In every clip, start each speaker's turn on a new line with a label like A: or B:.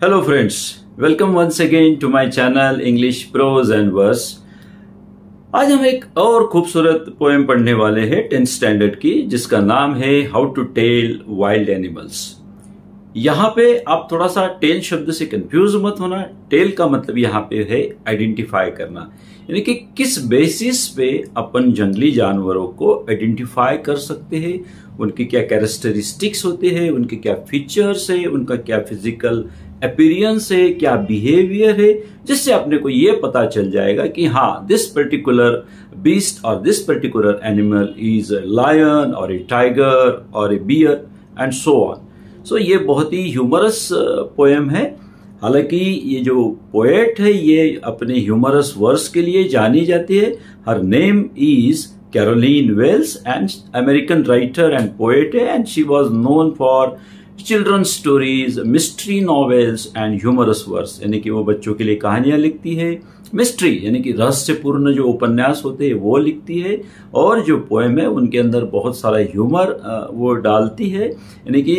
A: Hello friends, welcome once again to my channel English Prose and Verse। आज हम एक और खूबसूरत पोएम पढ़ने वाले हैं 10th स्टैंडर्ड की, जिसका नाम है how to tell wild animals. यहाँ पे आप थोड़ा सा टेल शब्द से कंफ्यूज मत होना। टेल का मतलब यहाँ पे है आइडेंटिफाई करना, यानी कि किस बेसिस पे अपन जंगली जानवरों को आइडेंटिफाई कर सकते हैं, उनके क्या कैरेक्टरिस्टिक्स होते हैं, उनके क्या फीचर्स है, उनका क्या फिजिकल अपीयरेंस है, क्या बिहेवियर है, जिससे अपने को ये पता चल जाएगा कि हाँ, दिस पर्टिकुलर बीस्ट और this particular animal is a lion और ए टाइगर और a bear and so on. So ये बहुत ही ह्यूमरस पोएम है। हालांकि ये जो पोएट है ये अपने ह्यूमरस वर्स के लिए जानी जाती है। Her name is Caroline Wells and American writer and poet है, and she was known for children stories, mystery novels and humorous verse, यानी कि वो बच्चों के लिए कहानियां लिखती है। मिस्ट्री यानी कि रहस्यपूर्ण जो उपन्यास होते हैं वो लिखती है, और जो पोएम है उनके अंदर बहुत सारा ह्यूमर वो डालती है। यानी कि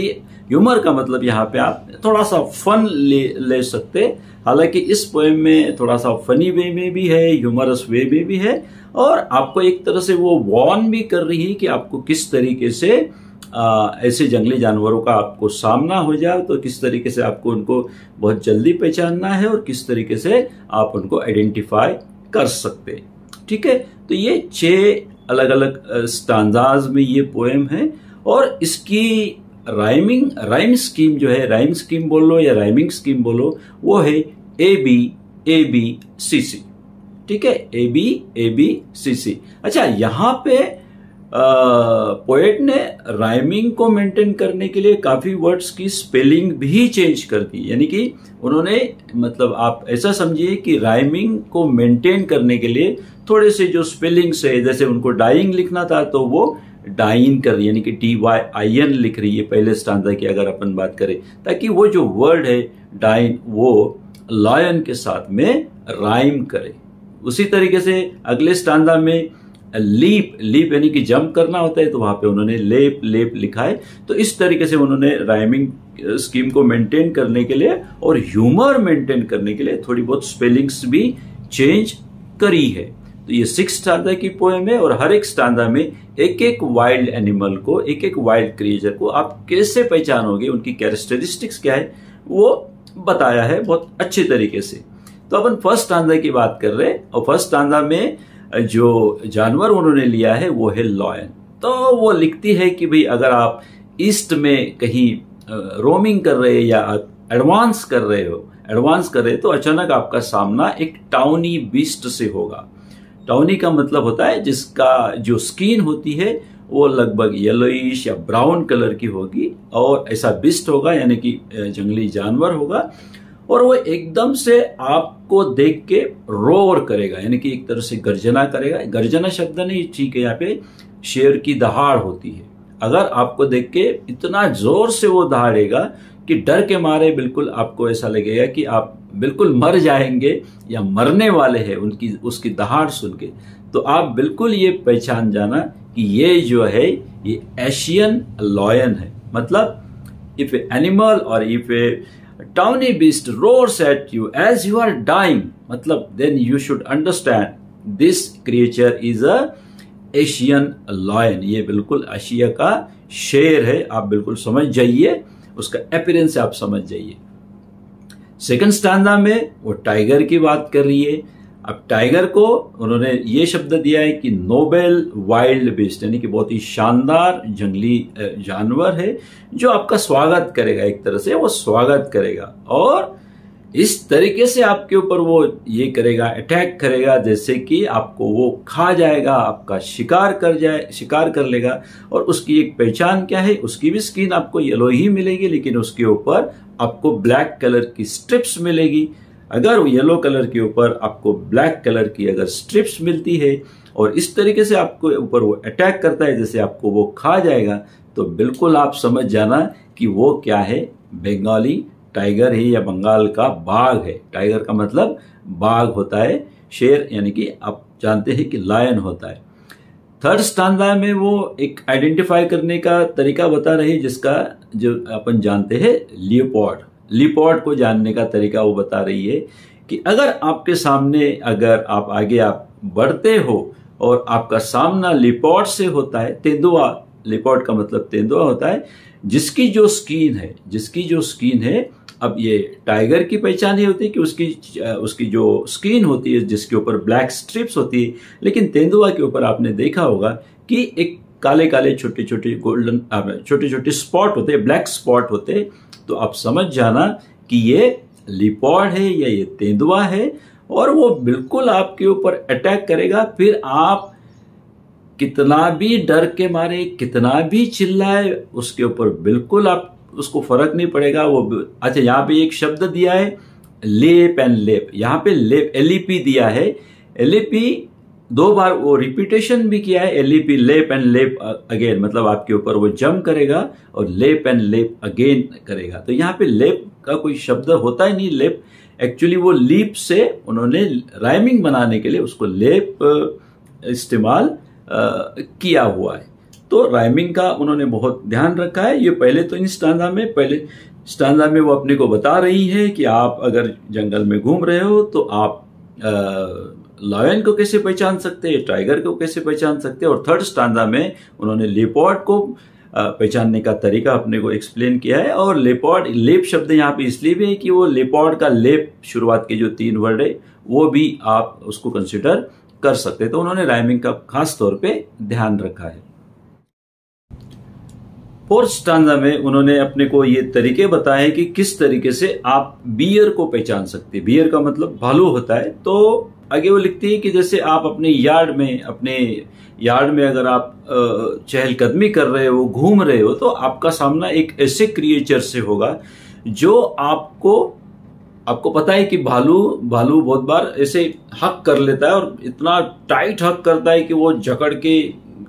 A: ह्यूमर का मतलब यहाँ पे आप थोड़ा सा फन ले सकते। हालांकि इस पोएम में थोड़ा सा फनी वे में भी है, ह्यूमरस वे में भी है, और आपको एक तरह से वो वार्न भी कर रही है कि आपको किस तरीके से ऐसे जंगली जानवरों का आपको सामना हो जाए तो किस तरीके से आपको उनको बहुत जल्दी पहचानना है और किस तरीके से आप उनको आइडेंटिफाई कर सकते हैं। ठीक है, तो ये 6 अलग अलग स्टांजाज में ये पोएम है, और इसकी राइम स्कीम जो है, राइम स्कीम बोल लो या राइमिंग स्कीम बोलो, वो है ABABCC। ठीक है, ABABCC। अच्छा, यहाँ पे पोएट ने राइमिंग को मेंटेन करने के लिए काफी वर्ड्स की स्पेलिंग भी चेंज कर दी। यानी कि उन्होंने, मतलब आप ऐसा समझिए कि राइमिंग को मेंटेन करने के लिए थोड़े से जो स्पेलिंग्स है, जैसे उनको डाइंग लिखना था तो वो डाइन कर रही, यानी कि DYIN लिख रही है पहले स्टांजा की अगर अपन बात करें, ताकि वो जो वर्ड है डाइन वो लायन के साथ में राइम करे। उसी तरीके से अगले स्टांजा में लीप यानी कि जंप करना होता है, तो वहां पे उन्होंने लेप लिखा है। तो इस तरीके से उन्होंने राइमिंग स्कीम को मेंटेन करने के लिए और ह्यूमर मेंटेन करने के लिए थोड़ी बहुत स्पेलिंग्स भी चेंज करी है। तो ये 6 स्टांजा की पोएम है, और हर एक स्टांजा में एक एक वाइल्ड एनिमल को, एक एक वाइल्ड क्रिएचर को आप कैसे पहचानोगे, उनकी कैरेक्टरिस्टिक्स क्या है, वो बताया है बहुत अच्छे तरीके से। तो अपन फर्स्ट स्टांजा की बात कर रहे हैं, और फर्स्ट स्टांजा में जो जानवर उन्होंने लिया है वो है लॉयन। तो वो लिखती है कि भाई अगर आप ईस्ट में कहीं रोमिंग कर रहे हैं या एडवांस कर रहे तो अचानक आपका सामना एक टाउनी बीस्ट से होगा। टाउनी का मतलब होता है जिसका जो स्किन होती है वो लगभग येलोइश या ब्राउन कलर की होगी, और ऐसा बीस्ट होगा यानी कि जंगली जानवर होगा, और वो एकदम से आपको देख के रोर करेगा, यानी कि एक तरह से गर्जना करेगा। गर्जना शब्द नहीं ठीक है, यहाँ पे शेर की दहाड़ होती है। अगर आपको देख के इतना जोर से वो दहाड़ेगा कि डर के मारे बिल्कुल आपको ऐसा लगेगा कि आप बिल्कुल मर जाएंगे या मरने वाले हैं उसकी दहाड़ सुन के, तो आप बिल्कुल ये पहचान जाना कि ये जो है ये एशियन लॉयन है। मतलब इफ ए एनिमल और if A tawny beast roars at you as you are dying, मतलब then you should understand this creature is a Asian lion। ये बिल्कुल एशिया का शेर है, आप बिल्कुल समझ जाइए, उसका अपीयरेंस से आप समझ जाइए। सेकंड स्टांजा में वो टाइगर की बात कर रही है। अब टाइगर को उन्होंने ये शब्द दिया है कि नोबेल वाइल्ड बीस्ट, यानी कि बहुत ही शानदार जंगली जानवर है जो आपका स्वागत करेगा, एक तरह से वो स्वागत करेगा, और इस तरीके से आपके ऊपर वो ये करेगा, अटैक करेगा, जैसे कि आपको वो खा जाएगा, आपका शिकार कर लेगा। और उसकी एक पहचान क्या है, उसकी भी स्किन आपको येलो ही मिलेगी, लेकिन उसके ऊपर आपको ब्लैक कलर की स्ट्रिप्स मिलेगी। अगर येलो कलर के ऊपर आपको ब्लैक कलर की अगर स्ट्रिप्स मिलती है और इस तरीके से आपको ऊपर वो अटैक करता है जैसे आपको वो खा जाएगा, तो बिल्कुल आप समझ जाना कि वो क्या है, बंगाली टाइगर है या बंगाल का बाघ है। टाइगर का मतलब बाघ होता है, शेर यानी कि आप जानते हैं कि लायन होता है। थर्ड स्टांजा में वो एक आइडेंटिफाई करने का तरीका बता रही है, जिसका जो अपन जानते हैं लियोपार्ड। लिपॉर्ड को जानने का तरीका वो बता रही है कि अगर आपके सामने, अगर आप आगे आप बढ़ते हो और आपका सामना लिपॉर्ड से होता है, तेंदुआ, लिपॉर्ड का मतलब तेंदुआ होता है, जिसकी जो स्किन है, अब ये टाइगर की पहचान ये होती है कि उसकी जो स्किन होती है जिसके ऊपर ब्लैक स्ट्रिप्स होती है, लेकिन तेंदुआ के ऊपर आपने देखा होगा कि एक काले काले छोटे छोटे गोल्डन छोटे छोटे स्पॉट होते हैं, ब्लैक स्पॉट होते हैं। तो आप समझ जाना कि ये लिपॉर्ड है या ये तेंदुआ है, और वो बिल्कुल आपके ऊपर अटैक करेगा। फिर आप कितना भी डर के मारे, कितना भी चिल्लाए, उसके ऊपर बिल्कुल आप उसको फर्क नहीं पड़ेगा। वो अच्छा, यहाँ पे एक शब्द दिया है लेप एंड लेप, यहाँ पे लेप एलईपी दिया है। एलईपी 2 बार वो रिपीटेशन भी किया है, एलईपी लेप एंड लेप अगेन, मतलब आपके ऊपर वो जंप करेगा और लेप एंड लेप अगेन करेगा। तो यहाँ पे लेप का कोई शब्द होता ही नहीं, लेप एक्चुअली वो लीप से उन्होंने राइमिंग बनाने के लिए उसको लेप इस्तेमाल किया हुआ है। तो राइमिंग का उन्होंने बहुत ध्यान रखा है। ये पहले तो इन पहले स्टांजा में वो अपने को बता रही है कि आप अगर जंगल में घूम रहे हो तो आप लायन को कैसे पहचान सकते हैं, टाइगर को कैसे पहचान सकते हैं, और थर्ड स्टांजा में उन्होंने लेपर्ड को पहचानने का तरीका अपने को एक्सप्लेन किया है। और लेपर्ड, लेप शब्द यहाँ पे इसलिए भी है कि वो लेपर्ड का लेप शुरुआत के जो 3 वर्ड है वो भी आप उसको कंसिडर कर सकते हैं। तो उन्होंने राइमिंग का खास तौर पे ध्यान रखा है। फोर्थ स्टांजा में उन्होंने अपने को ये तरीके बताए कि किस तरीके से आप बियर को पहचान सकते हैं। बियर का मतलब भालू होता है। तो आगे वो लिखती है कि जैसे आप अपने यार्ड में अगर आप चहलकदमी कर रहे हो, घूम रहे हो, तो आपका सामना एक ऐसे क्रिएचर से होगा जो आपको पता है कि भालू बहुत बार ऐसे हक कर लेता है और इतना टाइट हक करता है कि वो जकड़ के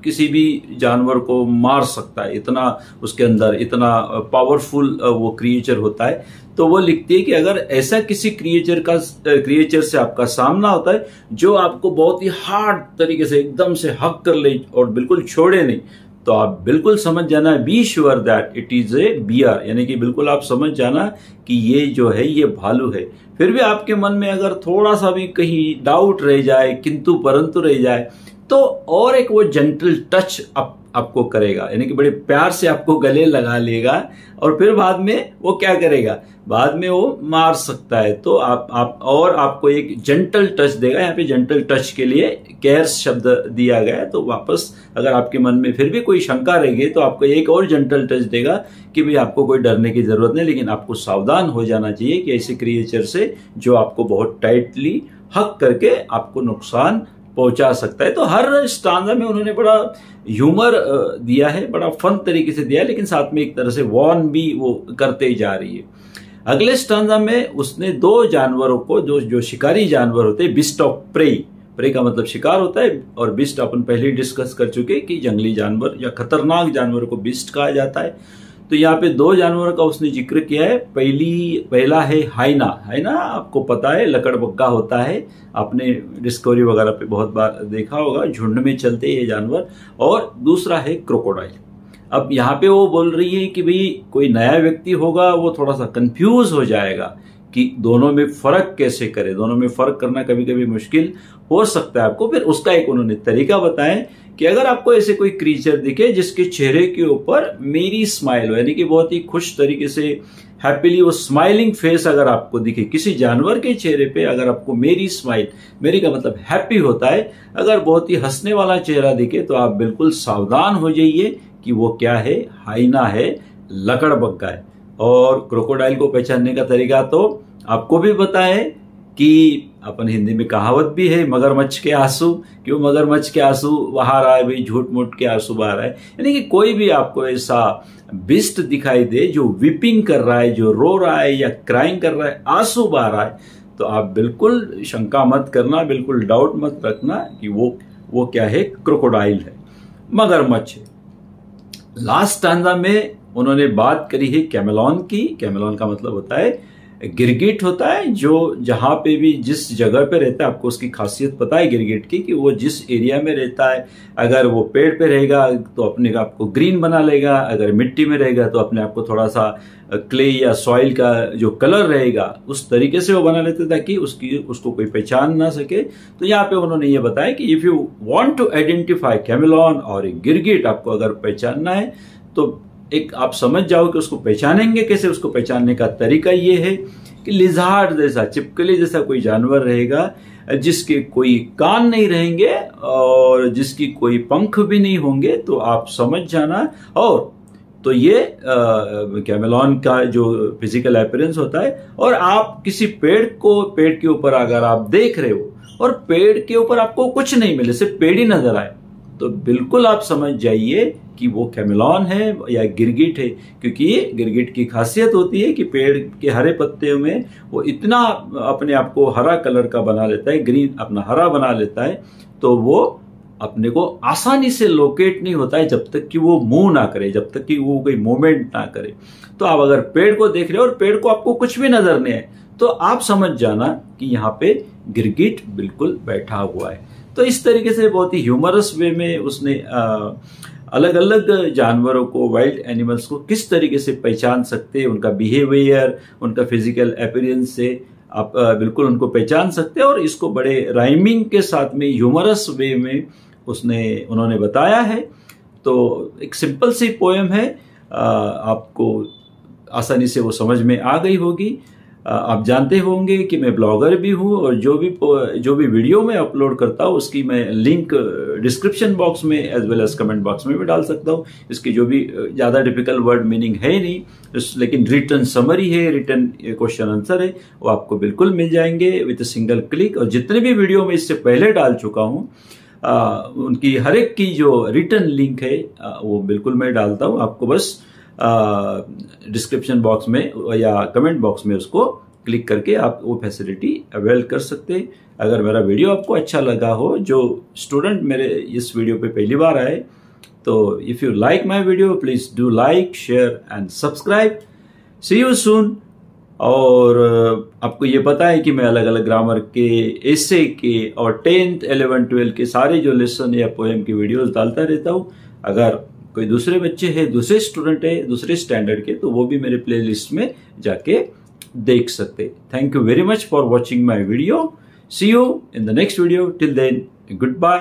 A: किसी भी जानवर को मार सकता है, इतना उसके अंदर इतना पावरफुल वो क्रिएचर होता है। तो वो लिखती है कि अगर ऐसा किसी क्रिएचर से आपका सामना होता है जो आपको बहुत ही हार्ड तरीके से एकदम से हक कर ले और बिल्कुल छोड़े नहीं, तो आप बिल्कुल समझ जाना, be sure that it is a bear, यानी कि बिल्कुल आप समझ जाना कि ये जो है ये भालू है। फिर भी आपके मन में अगर थोड़ा सा भी कहीं डाउट रह जाए, किंतु परंतु रह जाए, तो और एक वो जेंटल टच आपको करेगा, यानी कि बड़े प्यार से आपको गले लगा लेगा और फिर बाद में वो क्या करेगा, बाद में वो मार सकता है। तो आपको एक जेंटल टच देगा। यहाँ पे जेंटल टच के लिए केयर्स शब्द दिया गया है। तो वापस अगर आपके मन में फिर भी कोई शंका रहेगी तो आपको एक और जेंटल टच देगा कि भाई आपको कोई डरने की जरूरत नहीं, लेकिन आपको सावधान हो जाना चाहिए कि ऐसे क्रिएचर से जो आपको बहुत टाइटली हक करके आपको नुकसान पहुंचा सकता है। तो हर स्टांजा में उन्होंने बड़ा ह्यूमर दिया है, बड़ा फन तरीके से दिया है, लेकिन साथ में एक तरह से वॉर्न भी वो करते ही जा रही है। अगले स्टांजा में उसने 2 जानवरों को, जो शिकारी जानवर होते हैं, बिस्ट ऑफ प्रे का मतलब शिकार होता है, और बिस्ट अपन पहले ही डिस्कस कर चुके कि जंगली जानवर या खतरनाक जानवर को बिस्ट कहा जाता है। तो यहाँ पे 2 जानवरों का उसने जिक्र किया है। पहला है हाइना। हाइना आपको पता है लकड़बग्गा होता है, आपने डिस्कवरी वगैरह पे बहुत बार देखा होगा, झुंड में चलते हैं ये जानवर। और दूसरा है क्रोकोडाइल। अब यहाँ पे वो बोल रही है कि भाई कोई नया व्यक्ति होगा वो थोड़ा सा कंफ्यूज हो जाएगा कि दोनों में फर्क कैसे करे, दोनों में फर्क करना कभी कभी मुश्किल हो सकता है आपको। फिर उसका एक उन्होंने तरीका बताया कि अगर आपको ऐसे कोई क्रीचर दिखे जिसके चेहरे के ऊपर मेरी स्माइल हो, यानी कि बहुत ही खुश तरीके से हैप्पीली वो स्माइलिंग फेस अगर आपको दिखे, किसी जानवर के चेहरे पे अगर आपको मेरी स्माइल, मेरी का मतलब हैप्पी होता है, अगर बहुत ही हंसने वाला चेहरा दिखे तो आप बिल्कुल सावधान हो जाइए कि वो क्या है, हाइना है, लकड़बग्गा है। और क्रोकोडाइल को पहचानने का तरीका तो आपको भी बताए कि अपन हिंदी में कहावत भी है, मगरमच्छ के आंसू, क्यों मगरमच्छ के आंसू बहा रहा है भाई, झूठ मूठ के आंसू बहा रहा है। यानी कि कोई भी आपको ऐसा बिस्ट दिखाई दे जो विपिंग कर रहा है, जो रो रहा है या क्राइंग कर रहा है, आंसू बहा रहा है, तो आप बिल्कुल शंका मत करना, बिल्कुल डाउट मत रखना कि वो क्या है, क्रोकोडाइल है, मगरमच्छ है। लास्ट स्टांजा में उन्होंने बात करी है कैमेलॉन की। कैमेलॉन का मतलब होता है गिरगिट होता है जो जहां पे भी जिस जगह पे रहता है, आपको उसकी खासियत पता है गिरगिट की कि वो जिस एरिया में रहता है, अगर वो पेड़ पे रहेगा तो अपने आप को ग्रीन बना लेगा, अगर मिट्टी में रहेगा तो अपने आप को थोड़ा सा क्ले या सॉइल का जो कलर रहेगा उस तरीके से वो बना लेते ताकि उसको कोई पहचान ना सके। तो यहाँ पे उन्होंने ये बताया कि if you want to identify chameleon और ए गिरगिट, आपको अगर पहचानना है तो एक आप समझ जाओ कि उसको पहचानेंगे कैसे। उसको पहचानने का तरीका ये है कि लिजार्ड जैसा, छिपकली जैसा कोई जानवर रहेगा जिसके कोई कान नहीं रहेंगे और जिसकी कोई पंख भी नहीं होंगे, तो आप समझ जाना। और तो ये कैमेलॉन का जो फिजिकल अपीयरेंस होता है। और आप किसी पेड़ के ऊपर अगर आप देख रहे हो और पेड़ के ऊपर आपको कुछ नहीं मिले, सिर्फ पेड़ ही नजर आए, तो बिल्कुल आप समझ जाइए कि वो कैमेलॉन है या गिरगिट है। क्योंकि ये गिरगिट की खासियत होती है कि पेड़ के हरे पत्ते में वो इतना अपने आप को हरा कलर का बना लेता है, ग्रीन अपना हरा बना लेता है, तो वो अपने को आसानी से लोकेट नहीं होता है जब तक कि वो मूव ना करे, जब तक कि वो कोई मूवमेंट ना करे। तो आप अगर पेड़ को देख रहे हो और पेड़ को आपको कुछ भी नजर नहीं है, तो आप समझ जाना कि यहाँ पे गिरगिट बिल्कुल बैठा हुआ है। तो इस तरीके से बहुत ही ह्यूमरस वे में उसने अलग अलग जानवरों को, वाइल्ड एनिमल्स को किस तरीके से पहचान सकते हैं, उनका बिहेवियर, उनका फिजिकल अपीयरेंस से आप बिल्कुल उनको पहचान सकते हैं। और इसको बड़े राइमिंग के साथ में, ह्यूमरस वे में उन्होंने बताया है। तो एक सिंपल सी पोएम है, आपको आसानी से वो समझ में आ गई होगी। आप जानते होंगे कि मैं ब्लॉगर भी हूँ और जो भी वीडियो मैं अपलोड करता हूँ उसकी मैं लिंक डिस्क्रिप्शन बॉक्स में as well as comment box में भी डाल सकता हूँ। इसकी जो भी ज़्यादा डिफिकल्ट वर्ड मीनिंग है ही नहीं, लेकिन रिटर्न समरी है, रिटर्न क्वेश्चन आंसर है, वो आपको बिल्कुल मिल जाएंगे विद सिंगल क्लिक। और जितने भी वीडियो मैं इससे पहले डाल चुका हूँ उनकी हर एक की जो रिटर्न लिंक है वो बिल्कुल मैं डालता हूँ। आपको बस डिस्क्रिप्शन बॉक्स में या कमेंट बॉक्स में उसको क्लिक करके आप वो फैसिलिटी अवेल कर सकते हैं। अगर मेरा वीडियो आपको अच्छा लगा हो, जो स्टूडेंट मेरे इस वीडियो पे पहली बार आए, तो if you like my video please do like, share and subscribe. See you soon. और आपको ये पता है कि मैं अलग अलग ग्रामर के, एसे के और 10th, 11th, 12th के सारे जो लेसन या पोएम की वीडियोस डालता रहता हूँ। अगर कोई दूसरे बच्चे हैं, दूसरे स्टूडेंट है दूसरे स्टैंडर्ड के, तो वो भी मेरे प्लेलिस्ट में जाके देख सकते। Thank you very much for watching my video. See you in the next video. Till then goodbye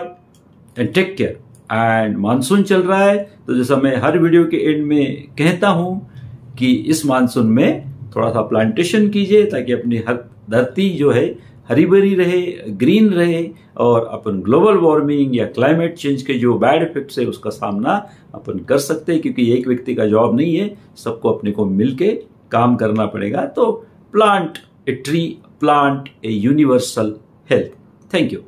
A: and take care. And monsoon चल रहा है, तो जैसा मैं हर वीडियो के एंड में कहता हूं कि इस मानसून में थोड़ा सा प्लांटेशन कीजिए ताकि अपनी हर धरती जो है हरी भरी रहे, ग्रीन रहे और अपन ग्लोबल वार्मिंग या क्लाइमेट चेंज के जो बैड इफेक्ट्स है उसका सामना अपन कर सकते हैं। क्योंकि एक व्यक्ति का जॉब नहीं है, सबको अपने को मिलके काम करना पड़ेगा। तो plant a tree, plant a universal health. Thank you.